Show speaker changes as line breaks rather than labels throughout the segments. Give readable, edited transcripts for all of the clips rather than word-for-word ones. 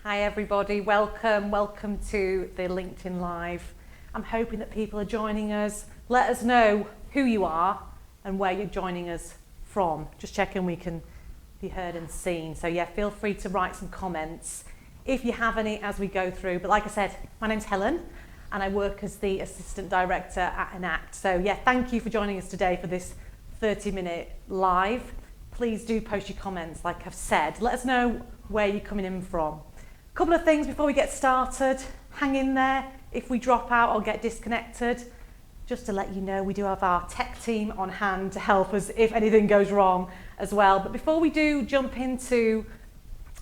Hi everybody, welcome to the LinkedIn Live. I'm hoping that people are joining us. Let us know who you are and where you're joining us from. Just checking we can be heard and seen. So yeah, feel free to write some comments if you have any as we go through. But like I said, my name's Helen and I work as the Assistant Director at Enact. So yeah, thank you for joining us today for this 30-minute live. Please do post your comments, like I've said. Let us know where you're coming in from. A couple of things before we get started. Hang in there. If we drop out or get disconnected, just to let you know, we do have our tech team on hand to help us if anything goes wrong as well. But before we do jump into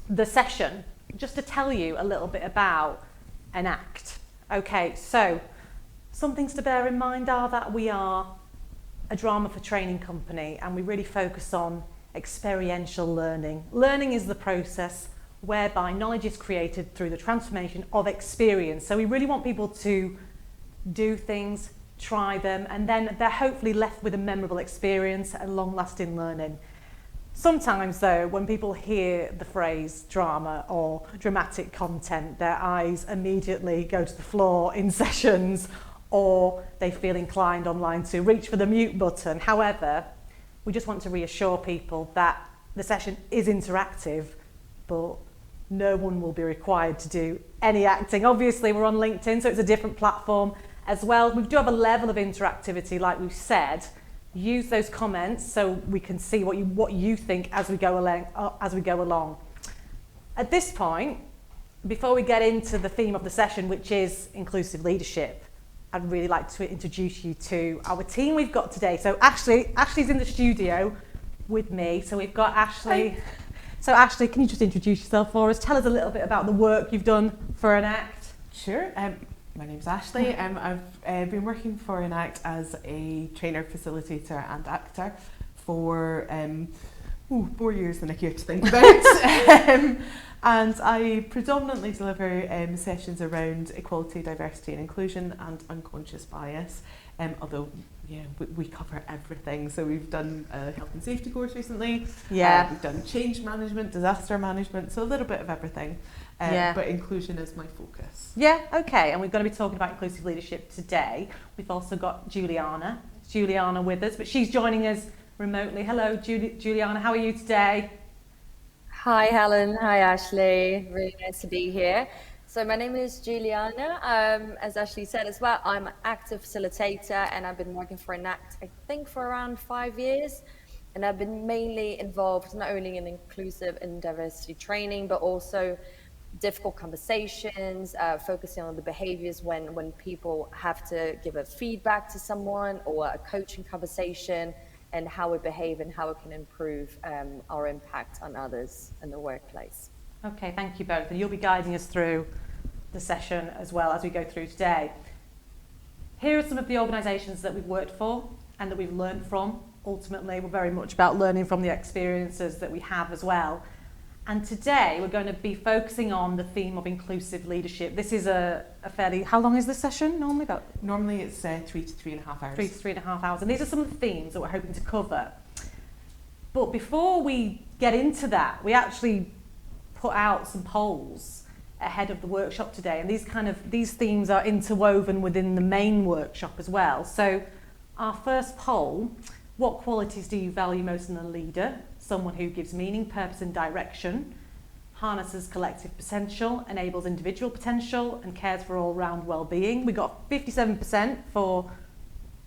the session, just to tell you a little bit about Enact. Okay, so some things to bear in mind are that we are a drama for training company and we really focus on experiential learning. Learning is the process whereby knowledge is created through the transformation of experience. So we really want people to do things, try them, and then they're hopefully left with a memorable experience and long-lasting learning. Sometimes though, when people hear the phrase drama or dramatic content, their eyes immediately go to the floor in sessions, or they feel inclined online to reach for the mute button. However, we just want to reassure people that the session is interactive, but no one will be required to do any acting. Obviously, we're on LinkedIn, so it's a different platform as well. We do have a level of interactivity, like we've said. Use those comments so we can see what you think as we go along. At this point, before we get into the theme of the session, which is inclusive leadership, I'd really like to introduce you to our team we've got today. So Ashley's in the studio with me. So we've got Ashley.
Hi.
So Ashley, can you just introduce yourself for us? Tell us a little bit about the work you've done for Enact.
Sure. My name's Ashley. I've been working for Enact as a trainer, facilitator and actor for 4 years than I care to think about. And I predominantly deliver sessions around equality, diversity and inclusion and unconscious bias. Although, yeah, we cover everything. So we've done a health and safety course recently.
Yeah.
We've done change management, disaster management, so a little bit of everything. But inclusion is my focus.
Yeah, okay. And we're going to be talking about inclusive leadership today. We've also got Juliana with us, but she's joining us remotely. Hello, Juliana. How are you today?
Hi, Helen. Hi, Ashley. Really nice to be here. So my name is Juliana. As Ashley said as well, I'm an active facilitator and I've been working for Enact, I think, for around 5 years. And I've been mainly involved not only in inclusive and diversity training, but also difficult conversations, focusing on the behaviors when people have to give a feedback to someone or a coaching conversation, and how we behave and how it can improve our impact on others in the workplace.
Okay, thank you both. And you'll be guiding us through the session as well as we go through today. Here are some of the organisations that we've worked for and that we've learned from. Ultimately, we're very much about learning from the experiences that we have as well. And today we're going to be focusing on the theme of inclusive leadership. This is a fairly, how long is this session normally?
Normally it's 3 to 3.5 hours.
3 to 3.5 hours. And these are some of the themes that we're hoping to cover. But before we get into that, we actually put out some polls ahead of the workshop today, and these themes are interwoven within the main workshop as well. So our first poll: what qualities do you value most in a leader? Someone who gives meaning, purpose and direction, harnesses collective potential, enables individual potential and cares for all-round well-being. We got 57% for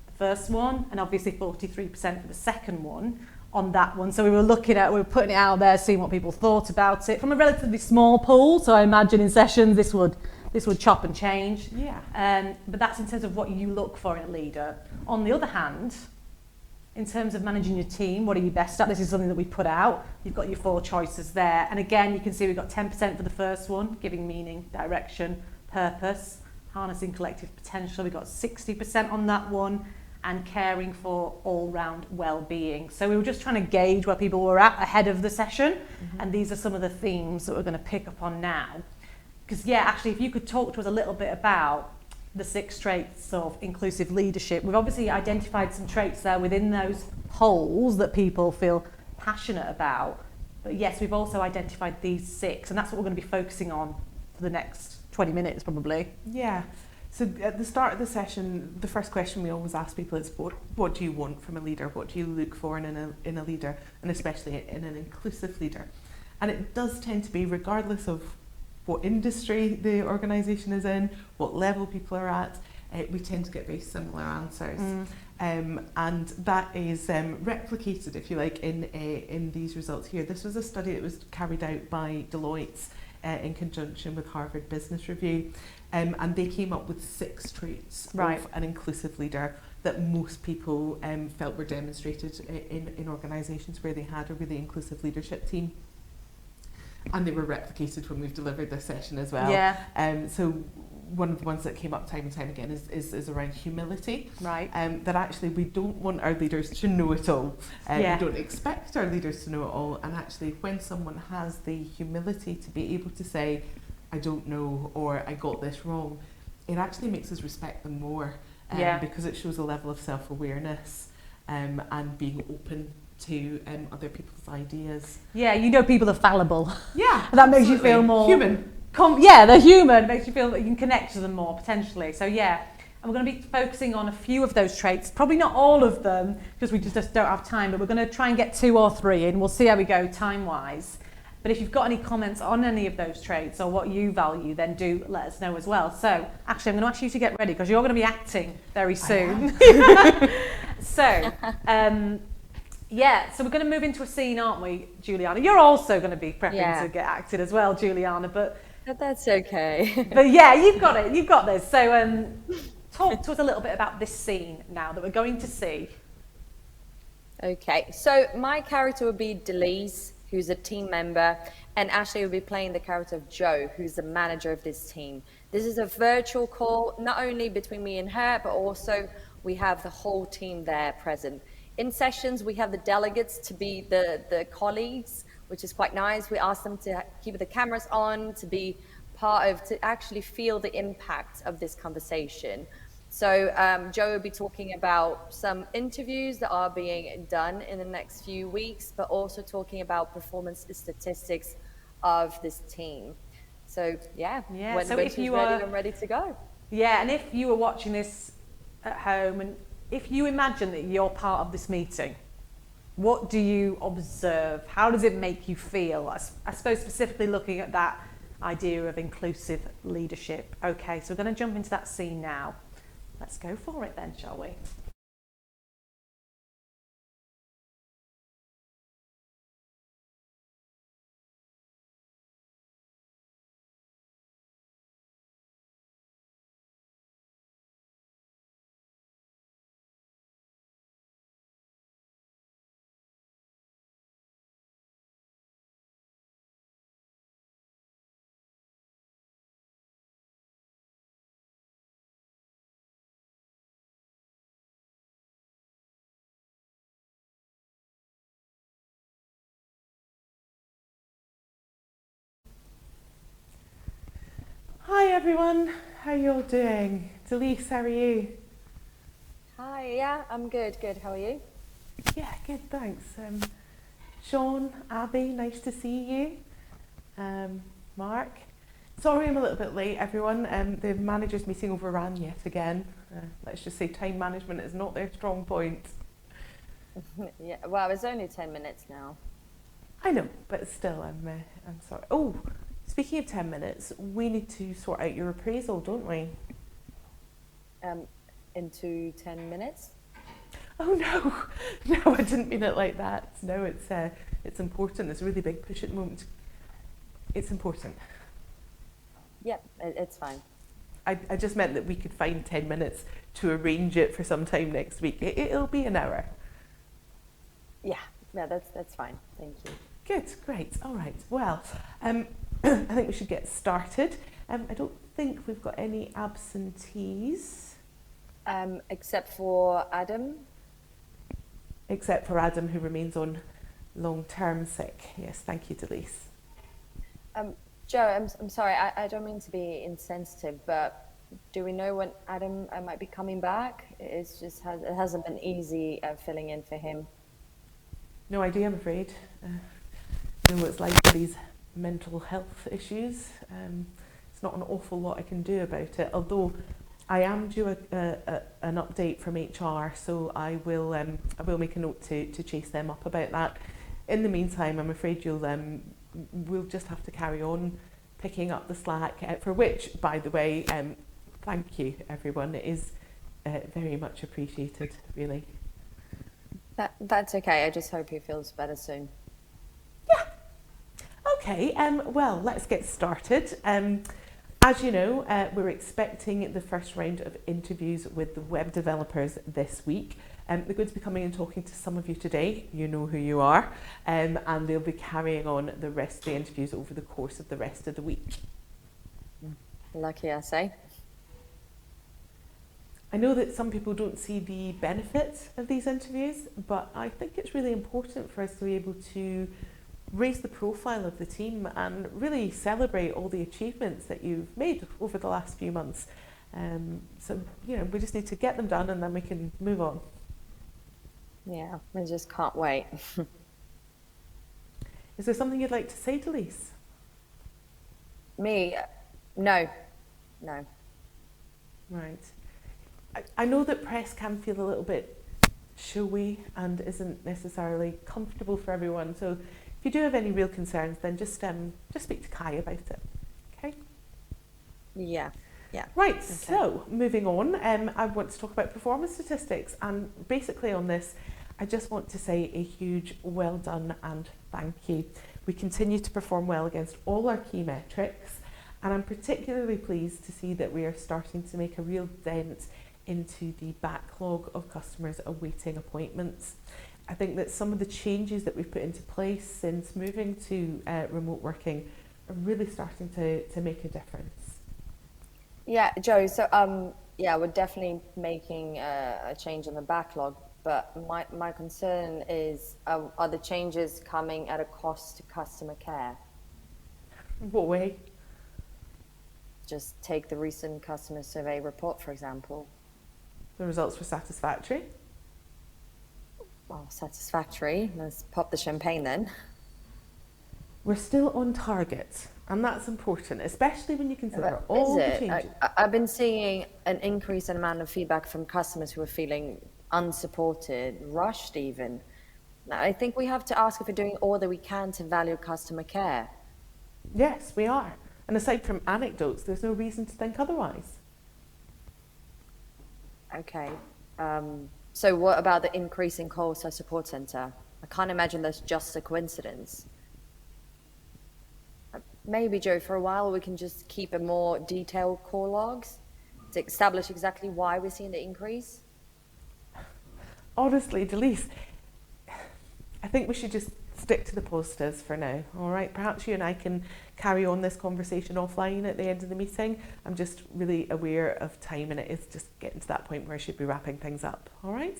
the first one and obviously 43% for the second one on that one. So we were putting it out there, seeing what people thought about it from a relatively small pool. So I imagine in sessions this would chop and change.
Yeah.
But that's in terms of what you look for in a leader. On the other hand, in terms of managing your team, what are you best at? This is something that we put out. You've got your 4 choices there. And again, you can see we've got 10% for the first one, giving meaning, direction, purpose, harnessing collective potential. We've got 60% on that one, and caring for all-round well-being. So we were just trying to gauge where people were at ahead of the session. Mm-hmm. And these are some of the themes that we're going to pick up on now. Because yeah, actually, if you could talk to us a little bit about the 6 traits of inclusive leadership. We've obviously identified some traits there within those polls that people feel passionate about. But yes, we've also identified these 6, and that's what we're going to be focusing on for the next 20 minutes probably.
Yeah. So at the start of the session, the first question we always ask people is, what do you want from a leader? What do you look for in a leader, and especially in an inclusive leader? And it does tend to be, regardless of what industry the organisation is in, what level people are at, we tend to get very similar answers. And that is replicated, if you like, in these results here. This was a study that was carried out by Deloitte in conjunction with Harvard Business Review, and they came up with 6 traits of an inclusive leader that most people felt were demonstrated in organisations where they had a really inclusive leadership team. And they were replicated when we've delivered this session as well. So one of the ones that came up time and time again is around humility. That actually we don't want our leaders to know it all. We don't expect our leaders to know it all. And actually when someone has the humility to be able to say, I don't know, or I got this wrong, it actually makes us respect them more. Because it shows a level of self-awareness and being open to other people's ideas.
Yeah, you know people are fallible.
Yeah,
that makes you feel more
human.
They're human. It makes you feel that you can connect to them more potentially. So yeah, and we're going to be focusing on a few of those traits. Probably not all of them because we just don't have time. But we're going to try and get 2 or 3 in. We'll see how we go time-wise. But if you've got any comments on any of those traits or what you value, then do let us know as well. So actually, I'm going to ask you to get ready because you're going to be acting very soon. So. So we're going to move into a scene, aren't we, Juliana? You're also going to be prepping to get acted as well, Juliana, but
that's okay.
But yeah, you've got it. You've got this. So talk to us a little bit about this scene now that we're going to see.
Okay, so my character would be Delise, who's a team member, and Ashley will be playing the character of Joe, who's the manager of this team. This is a virtual call, not only between me and her, but also we have the whole team there present. In sessions, we have the delegates to be the colleagues, which is quite nice. We ask them to keep the cameras on, to be to actually feel the impact of this conversation. So Joe will be talking about some interviews that are being done in the next few weeks, but also talking about performance statistics of this team. So when
so
she's ready, I'm ready to go.
Yeah, and if you were watching this at home and if you imagine that you're part of this meeting, what do you observe? How does it make you feel? I suppose specifically looking at that idea of inclusive leadership. Okay, so we're going to jump into that scene now. Let's go for it then, shall we?
Hi everyone, how are you all doing? Delise, how are you?
Hi, I'm good, how are you?
Yeah, good, thanks. Sean, Abby, nice to see you. Mark, sorry I'm a little bit late everyone. The managers meeting overran yet again. Let's just say time management is not their strong point.
Yeah, well, it's only 10 minutes now.
I know, but still, I'm sorry. Oh, speaking of 10 minutes, we need to sort out your appraisal, don't we?
Into 10 minutes?
Oh no, I didn't mean it like that. No, it's important. It's a really big push at the moment. It's important.
Yeah, it's fine.
I just meant that we could find 10 minutes to arrange it for some time next week. It'll be an hour.
Yeah, that's fine. Thank you.
Good, great. All right. Well, I think we should get started. I don't think we've got any absentees.
Except for Adam.
Except for Adam, who remains on long-term sick. Yes, thank you, Delise.
Joe, I'm sorry, I don't mean to be insensitive, but do we know when Adam might be coming back? It hasn't been easy filling in for him.
No idea, I'm afraid. You know what it's like with these mental health issues. there's not an awful lot I can do about it, although I am due an update from HR, so I will make a note to chase them up about that. In the meantime, I'm afraid we'll just have to carry on picking up the slack, for which, by the way, thank you everyone. It is very much appreciated, really.
That's okay. I just hope he feels better soon.
Yeah. Okay. Well, let's get started. As you know, we're expecting the first round of interviews with the web developers this week. They're going to be coming and talking to some of you today. You know who you are. And they'll be carrying on the rest of the interviews over the course of the rest of the week.
Lucky, I say.
I know that some people don't see the benefit of these interviews, but I think it's really important for us to be able to raise the profile of the team and really celebrate all the achievements that you've made over the last few months. So, we just need to get them done and then we can move on.
Yeah, I just can't wait.
Is there something you'd like to say, Delise?
Me? No.
Right. I know that press can feel a little bit showy and isn't necessarily comfortable for everyone. So if you do have any real concerns, then just speak to Kai about it. Okay?
Yeah.
Right,
okay.
So moving on, I want to talk about performance statistics, and basically on this, I just want to say a huge well done and thank you. We continue to perform well against all our key metrics, and I'm particularly pleased to see that we are starting to make a real dent into the backlog of customers awaiting appointments. I think that some of the changes that we've put into place since moving to remote working are really starting to make a difference.
Yeah, Joe, so we're definitely making a change in the backlog, but my concern is, are the changes coming at a cost to customer care?
What way?
Just take the recent customer survey report, for example.
The results were satisfactory?
Well, satisfactory. Let's pop the champagne then.
We're still on target, and that's important, especially when you consider all the changes.
I've been seeing an increase in amount of feedback from customers who are feeling unsupported, rushed even. Now, I think we have to ask if we're doing all that we can to value customer care.
Yes, we are. And aside from anecdotes, there's no reason to think otherwise.
Okay. So what about the increase in calls to our support center? I can't imagine that's just a coincidence. Maybe, Joe, for a while we can just keep a more detailed call logs to establish exactly why we're seeing the increase.
Honestly, Delise, I think we should just stick to the positives for now, all right? Perhaps you and I can carry on this conversation offline at the end of the meeting. I'm just really aware of time, and it is just getting to that point where I should be wrapping things up, all right?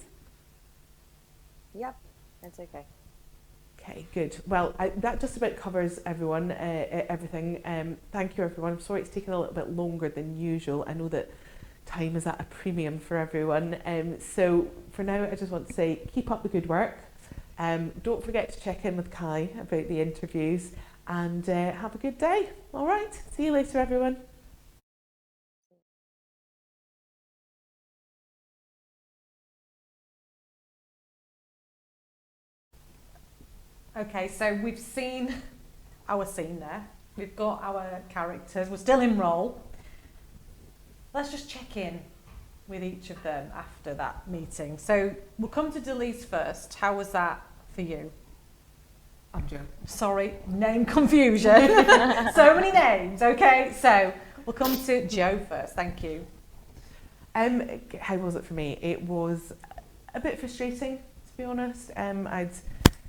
Yep, that's okay.
Okay, good. Well, that just about covers everyone, everything. Thank you, everyone. I'm sorry it's taken a little bit longer than usual. I know that time is at a premium for everyone. So for now, I just want to say, keep up the good work. Don't forget to check in with Kai about the interviews, and have a good day. All right. See you later, everyone.
Okay, so we've seen our scene there. We've got our characters. We're still in role. Let's just check in with each of them after that meeting. So we'll come to Delise first. How was that for you?
I'm Joe.
Sorry, name confusion. So many names. Okay, so we'll come to Joe first. Thank you.
How was it for me? It was a bit frustrating, to be honest. I'd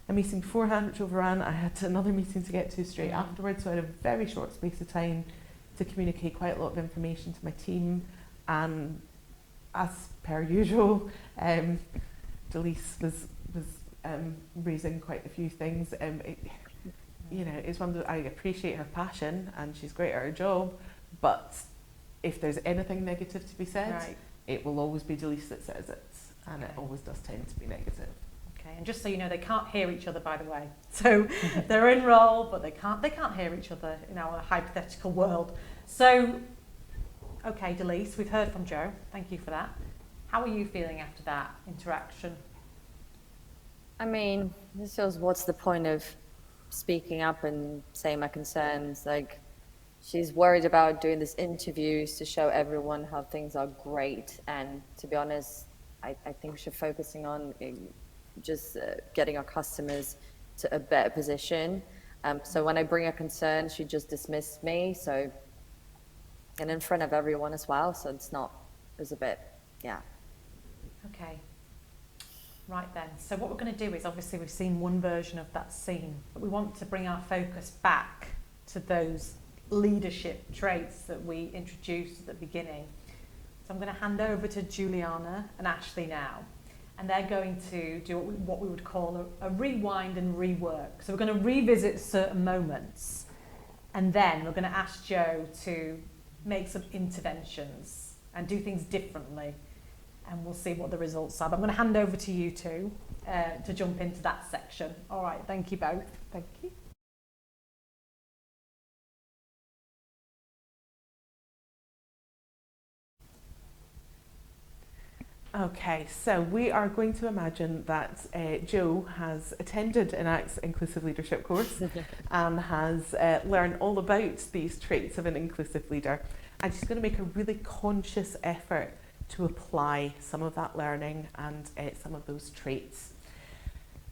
a meeting beforehand which overran. I had another meeting to get to straight afterwards, so I had a very short space of time to communicate quite a lot of information to my team. And as per usual, Delise was raising quite a few things. It's one that I appreciate her passion and she's great at her job, but if there's anything negative to be said,
Right.
It will always be Delise that says it, and it always does tend to be negative.
Okay, and just so you know, they can't hear each other, by the way. So they're in role, but they can't hear each other in our hypothetical world. So, okay, Delise, we've heard from Joe. Thank you for that. How are you feeling after that interaction?
I mean, this feels, what's the point of speaking up and saying my concerns? Like, she's worried about doing these interviews to show everyone how things are great. And to be honest, I think she's focusing on just getting our customers to a better position. So when I bring a concern, she just dismissed me. So, and in front of everyone as well. So it's not, it was a bit, yeah.
Okay. Right then, so what we're going to do is, obviously we've seen one version of that scene, but we want to bring our focus back to those leadership traits that we introduced at the beginning. So I'm going to hand over to Juliana and Ashley now, and they're going to do what we would call a rewind and rework. So we're going to revisit certain moments, and then we're going to ask Joe to make some interventions and do things differently. And we'll see what the results are. But I'm going to hand over to you two to jump into that section. All right, thank you both.
Thank you. Okay, so we are going to imagine that Joe has attended Enact's Inclusive Leadership course and has learned all about these traits of an inclusive leader. And she's going to make a really conscious effort to apply some of that learning and some of those traits.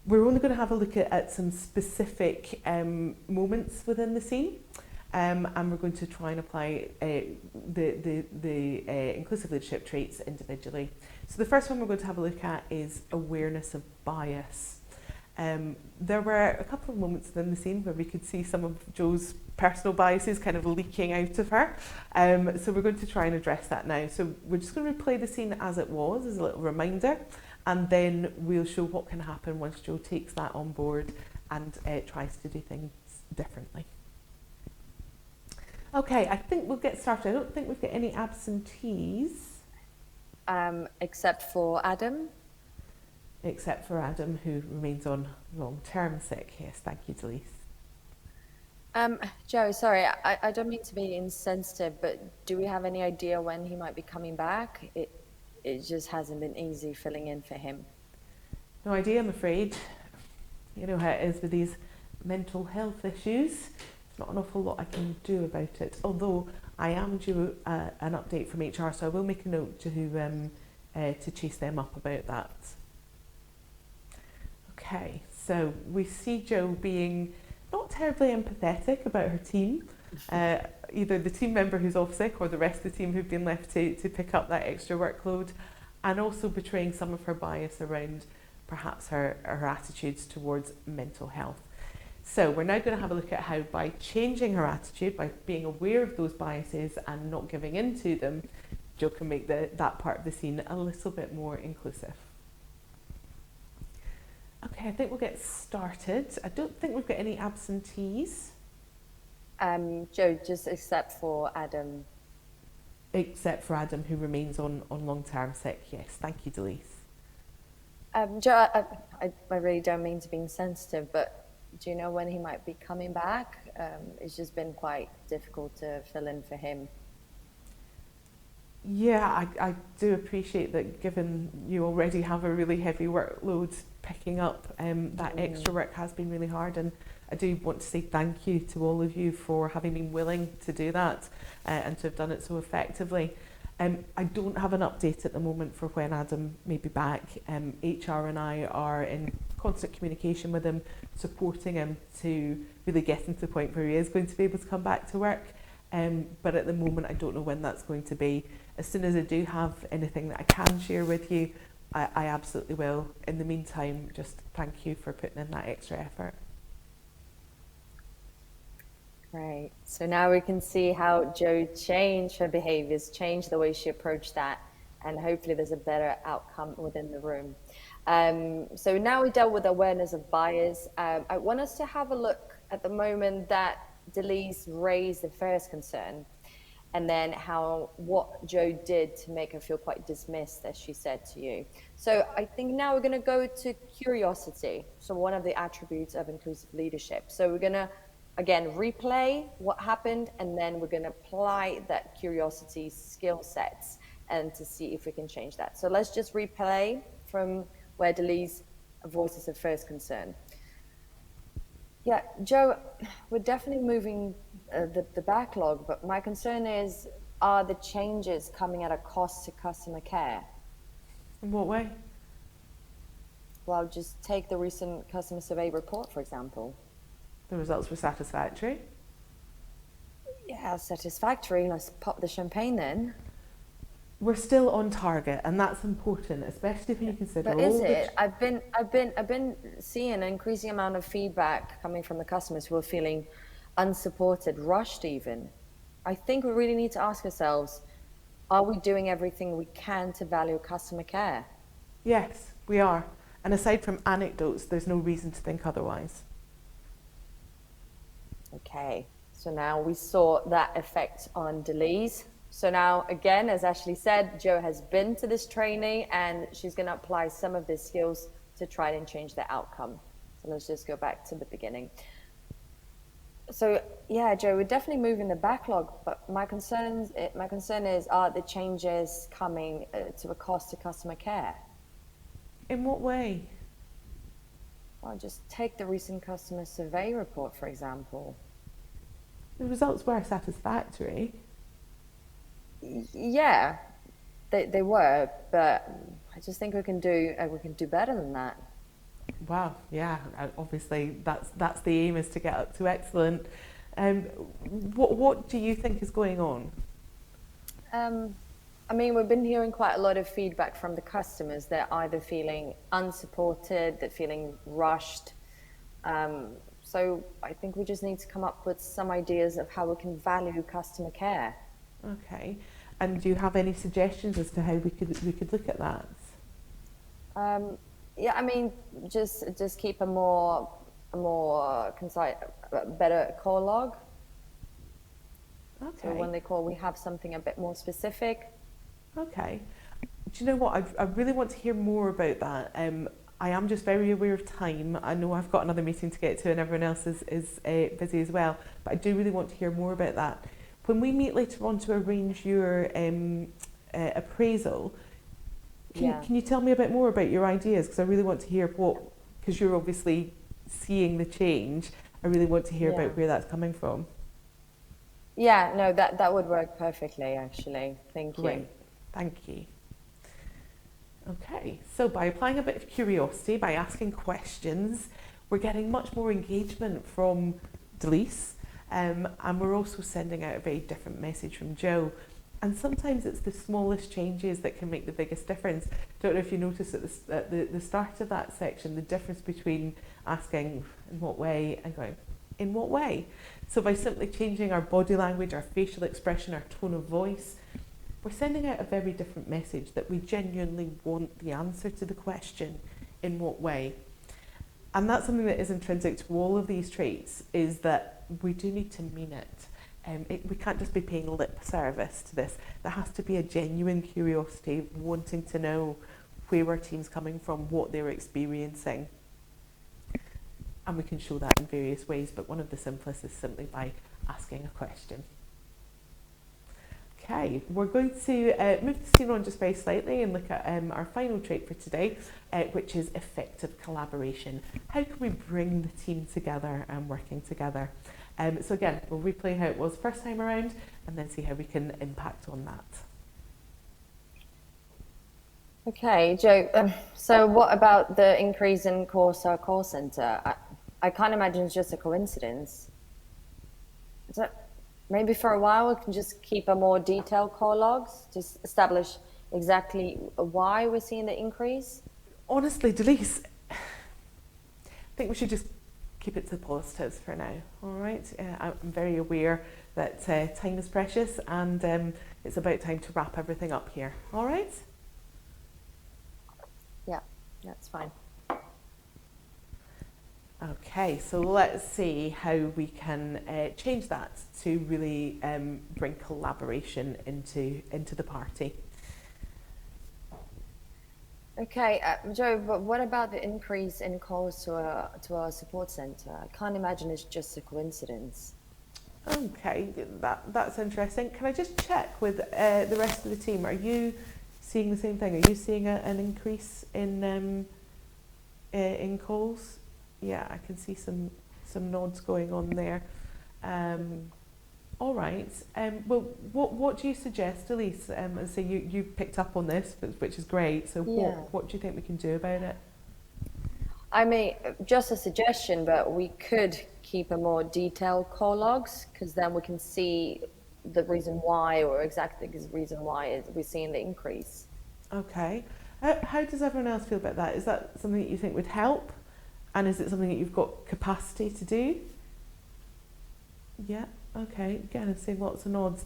We're only going to have a look at some specific moments within the scene, and we're going to try and apply the inclusive leadership traits individually. So the first one we're going to have a look at is awareness of bias. There were a couple of moments within the scene where we could see some of Joe's personal biases kind of leaking out of her. So we're going to try and address that now. So we're just going to replay the scene as it was, as a little reminder, and then we'll show what can happen once Joe takes that on board and tries to do things differently. Okay, I think we'll get started. I don't think we've got any absentees.
Except for Adam.
Except for Adam, who remains on long-term sick. Yes, thank you, Delise.
Joe, sorry, I don't mean to be insensitive, but do we have any idea when he might be coming back? It just hasn't been easy filling in for him.
No idea, I'm afraid. You know how it is with these mental health issues. There's not an awful lot I can do about it, although I am due an update from HR, so I will make a note to chase them up about that. Okay, so we see Joe being not terribly empathetic about her team, either the team member who's off sick or the rest of the team who've been left to pick up that extra workload, and also betraying some of her bias around perhaps her attitudes towards mental health. So we're now going to have a look at how, by changing her attitude, by being aware of those biases and not giving in to them, Joe can make that part of the scene a little bit more inclusive. Okay, I think we'll get started. I don't think we've got any absentees.
Joe, just except for Adam.
Except for Adam, who remains on long-term sick. Yes, thank you, Delise.
Joe, I really don't mean to be insensitive, but do you know when he might be coming back? It's just been quite difficult to fill in for him.
Yeah, I do appreciate that, given you already have a really heavy workload, picking up that extra work has been really hard, and I do want to say thank you to all of you for having been willing to do that and to have done it so effectively. I don't have an update at the moment for when Adam may be back. HR and I are in constant communication with him, supporting him to really get him to the point where he is going to be able to come back to work. But at the moment, I don't know when that's going to be. As soon as I do have anything that I can share with you, I absolutely will. In the meantime, just thank you for putting in that extra effort.
Right. So now we can see how Joe changed her behaviors, changed the way she approached that, and hopefully there's a better outcome within the room. So now we dealt with awareness of bias. I want us to have a look at the moment that Delise raised the first concern, and then what Joe did to make her feel quite dismissed, as she said to you. So I think now we're going to go to curiosity. So one of the attributes of inclusive leadership. So we're going to again, replay what happened, and then we're going to apply that curiosity skill sets and to see if we can change that. So let's just replay from where Delise voices her first concern. Yeah, Joe, we're definitely moving the backlog, but my concern is, are the changes coming at a cost to customer care?
In what way?
Well, just take the recent customer survey report, for example.
The results were satisfactory.
Yeah, satisfactory. Let's pop the champagne then.
We're still on target, and that's important, especially when you consider
But
all
is
the
it? I've been seeing an increasing amount of feedback coming from the customers who are feeling unsupported, rushed even. I think we really need to ask ourselves, are we doing everything we can to value customer care?
Yes, we are. And aside from anecdotes, there's no reason to think otherwise.
Okay, so now we saw that effect on Delise. So now, again, as Ashley said, Jo has been to this training and she's going to apply some of these skills to try and change the outcome. So let's just go back to the beginning. So yeah, Jo, we're definitely moving the backlog, but my concern is, are the changes coming to a cost to customer care?
In what way?
Well, just take the recent customer survey report, for example.
The results were satisfactory.
Yeah, they were, but I just think we can do better than that.
Wow, yeah, obviously that's the aim, is to get up to excellent. What do you think is going on?
I mean, we've been hearing quite a lot of feedback from the customers. They're either feeling unsupported, they're feeling rushed. So I think we just need to come up with some ideas of how we can value customer care.
Okay, and do you have any suggestions as to how we could look at that?
Yeah, I mean, just keep a more concise, better call log.
Okay.
So when they call, we have something a bit more specific.
Okay. Do you know what? I really want to hear more about that. I am just very aware of time. I know I've got another meeting to get to and everyone else is busy as well, but I do really want to hear more about that. When we meet later on to arrange your appraisal, can you tell me a bit more about your ideas? Because I really want to hear because you're obviously seeing the change, I really want to hear about where that's coming from.
Yeah, no, that would work perfectly, actually. Thank you.
Great, thank you. Okay, so by applying a bit of curiosity, by asking questions, we're getting much more engagement from Delise, and we're also sending out a very different message from Jo. And sometimes it's the smallest changes that can make the biggest difference. Don't know if you noticed at the start of that section, the difference between asking in what way and going, in what way? So by simply changing our body language, our facial expression, our tone of voice, we're sending out a very different message that we genuinely want the answer to the question, in what way? And that's something that is intrinsic to all of these traits, is that we do need to mean it. We can't just be paying lip service to this. There has to be a genuine curiosity, wanting to know where our team's coming from, what they're experiencing. And we can show that in various ways, but one of the simplest is simply by asking a question. Okay, we're going to move the scene on just very slightly and look at our final trait for today, which is effective collaboration. How can we bring the team together and working together? So again, we'll replay how it was first time around and then see how we can impact on that.
Okay, Jo, so what about the increase in Corsa call center? I can't imagine it's just a coincidence. So maybe for a while we can just keep a more detailed call logs to establish exactly why we're seeing the increase.
Honestly, Delise, I think we should just keep it to the positives for now, all right? I'm very aware that time is precious and it's about time to wrap everything up here, all right?
Yeah, that's fine.
Okay, so let's see how we can change that to really bring collaboration into the party.
Okay, Joe, but what about the increase in calls to our support center? I can't imagine it's just a coincidence.
Okay, that's interesting. Can I just check with the rest of the team? Are you seeing the same thing? Are you seeing an increase in calls? Yeah, I can see some nods going on there. All right. Well, what do you suggest, Elise? And so you picked up on this, which is great. So
Yeah.
what do you think we can do about it?
I mean, just a suggestion, but we could keep a more detailed call logs because then we can see the reason why, or exactly the reason why we're seeing the increase.
Okay. How does everyone else feel about that? Is that something that you think would help? And is it something that you've got capacity to do? Yeah. Okay. Again, I'm seeing lots of nods.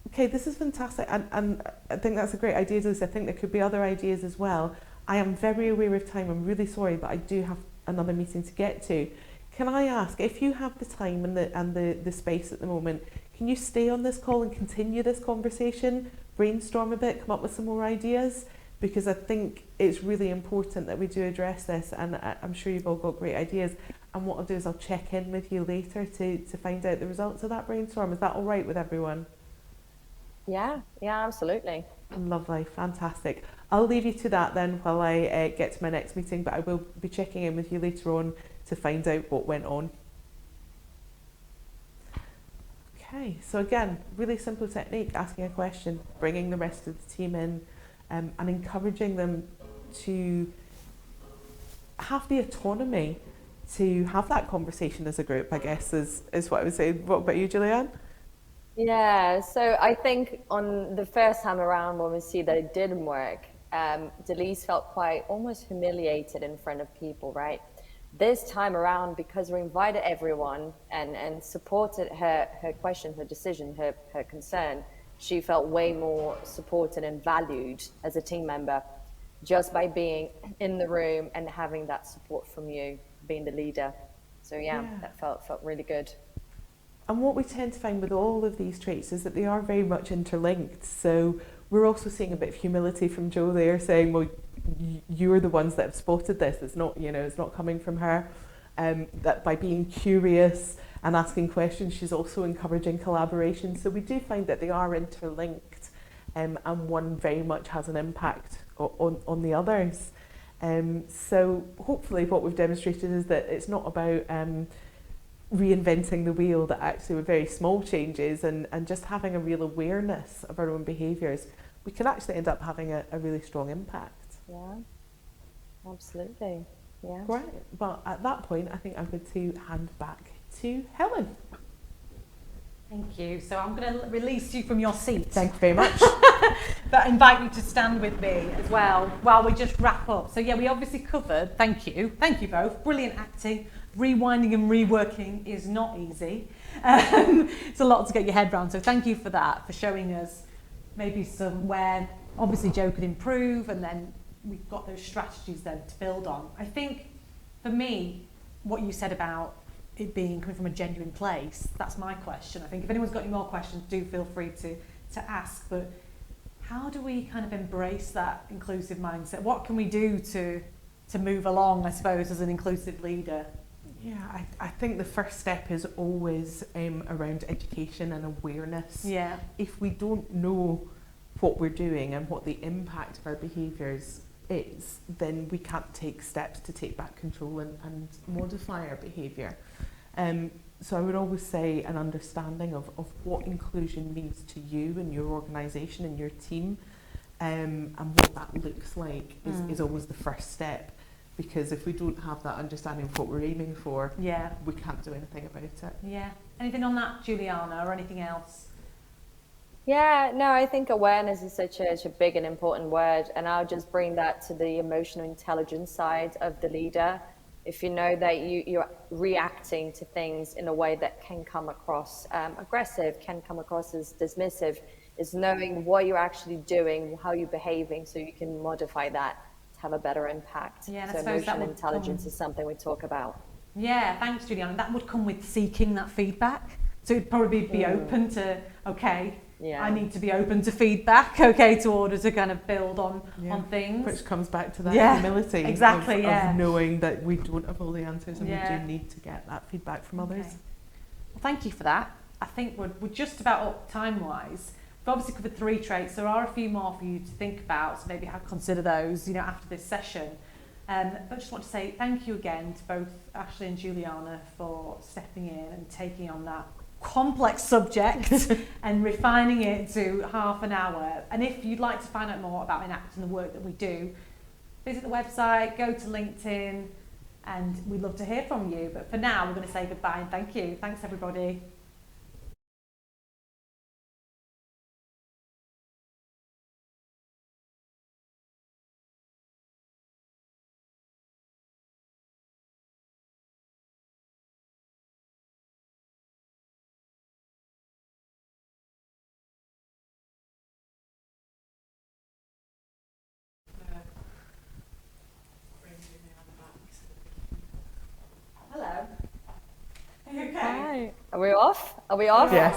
Okay, this is fantastic, and I think that's a great idea, Liz. I think there could be other ideas as well. I am very aware of time. I'm really sorry, but I do have another meeting to get to. Can I ask, if you have the time and the space at the moment, can you stay on this call and continue this conversation, brainstorm a bit, come up with some more ideas? Because I think it's really important that we do address this, and I'm sure you've all got great ideas. And what I'll do is I'll check in with you later to find out the results of that brainstorm. Is that all right with everyone?
Yeah, absolutely.
Lovely, fantastic. I'll leave you to that then while I get to my next meeting, but I will be checking in with you later on to find out what went on. Okay, so again, really simple technique, asking a question, bringing the rest of the team in, and encouraging them to have the autonomy to have that conversation as a group, I guess, is what I would say. What about you, Julianne?
Yeah, so I think on the first time around when we see that it didn't work, Delise felt quite almost humiliated in front of people, right? This time around, because we invited everyone and supported her question, her decision, her concern, she felt way more supported and valued as a team member just by being in the room and having that support from you, being the leader. So yeah. That felt really good.
And what we tend to find with all of these traits is that they are very much interlinked. So we're also seeing a bit of humility from Jo there, saying, well, you're the ones that have spotted this. It's not, it's not coming from her. That by being curious and asking questions, she's also encouraging collaboration. So we do find that they are interlinked, and one very much has an impact on the others. So hopefully what we've demonstrated is that it's not about reinventing the wheel, that actually with very small changes and just having a real awareness of our own behaviours, we can actually end up having a really strong impact.
Yeah, absolutely. Yeah.
Right, but at that point, I think I'm going to hand back to Helen.
Thank you. So I'm going to release you from your seat.
Thank you very much.
But invite you to stand with me as well while we just wrap up. So yeah, we obviously covered, thank you both, brilliant acting. Rewinding and reworking is not easy. It's a lot to get your head around. So thank you for that, for showing us maybe some where obviously Jo could improve, and then we've got those strategies then to build on. I think for me, what you said about it being coming from a genuine place, that's my question. I think if anyone's got any more questions, do feel free to ask. But how do we kind of embrace that inclusive mindset? What can we do to move along, I suppose, as an inclusive leader?
Yeah, I think the first step is always around education and awareness.
Yeah.
If we don't know what we're doing and what the impact of our behaviours is, then we can't take steps to take back control and modify our behaviour. So I would always say an understanding of what inclusion means to you and your organisation and your team, and what that looks like is always the first step. Because if we don't have that understanding of what we're aiming for, we can't do anything about it.
Yeah. Anything on that, Juliana, or anything else?
Yeah, no, I think awareness is such a big and important word, and I'll just bring that to the emotional intelligence side of the leader. If you know that you're reacting to things in a way that can come across aggressive, can come across as dismissive, is knowing what you're actually doing, how you're behaving, so you can modify that to have a better impact.
Yeah,
so emotional intelligence is something we talk about.
Yeah, thanks, Juliana. That would come with seeking that feedback. So it'd probably be open to, okay, I need to be open to feedback, okay, to order to kind of build on things.
Which comes back to that humility
exactly,
of knowing that we don't have all the answers and we do need to get that feedback from others.
Well, thank you for that. I think we're just about up time-wise. We've obviously covered 3 traits. There are a few more for you to think about, so maybe consider those, after this session. But I just want to say thank you again to both Ashley and Juliana for stepping in and taking on that complex subject and refining it to half an hour. And if you'd like to find out more about Enact and the work that we do, visit the website, go to LinkedIn, and we'd love to hear from you. But for now, we're going to say goodbye and thank you. Thanks, everybody. Hello. Are you okay?
Hi. Are we off? Are we off?
Yes.